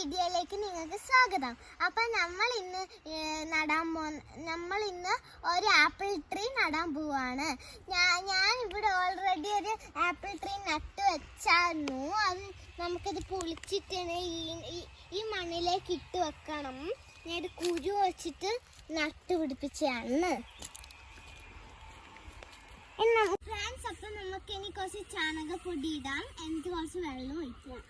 വീഡിയോയിലേക്ക് നിങ്ങൾക്ക് സ്വാഗതം. അപ്പം നമ്മൾ ഇന്ന് ഒരു ആപ്പിൾ ട്രീ നടാൻ പോവാണ്. ഞാൻ ഇവിടെ ഓൾറെഡി ഒരു ആപ്പിൾ ട്രീ നട്ട് വെച്ചായിരുന്നു. അത് നമുക്കിത് പൊളിച്ചിട്ട് ഈ മണ്ണിലേക്ക് ഇട്ട് വെക്കണം. ഞാൻ ഒരു കുരു വെച്ചിട്ട് നട്ട് പിടിപ്പിച്ചതാണ്. ഫ്രണ്ട്സ്, അപ്പം നമുക്ക് ഇനി കുറച്ച് ചാണകപ്പൊടി ഇടാം. എനിക്ക് കുറച്ച് വെള്ളം ഒഴിക്കാം.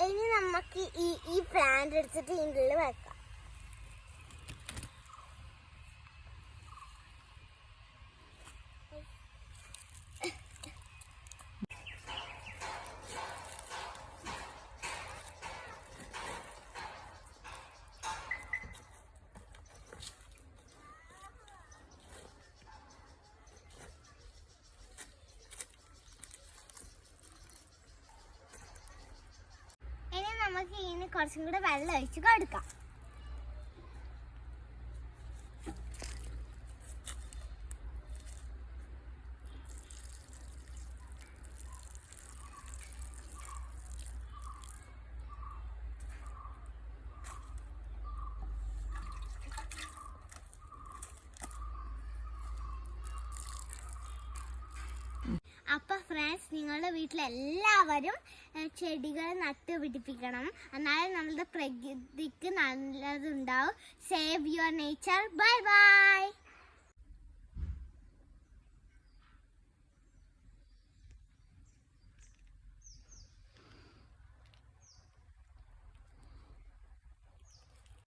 ഇനി നമുക്ക് ഈ പ്ലാന്റ് എടുത്തിട്ട് ഇതിൻ്റെ ഉള്ളിൽ വെക്കാം. നമുക്ക് ഇതിന് കുറച്ചും കൂടെ വെള്ളം ഒഴിച്ച് കൊടുക്കാം. അപ്പം ഫ്രണ്ട്സ്, നിങ്ങളുടെ വീട്ടിലെല്ലാവരും ചെടികൾ നട്ടുപിടിപ്പിക്കണം. എന്നാലും നമ്മളുടെ പ്രകൃതിക്ക് നല്ലതുണ്ടാവും. Save your nature. Bye by.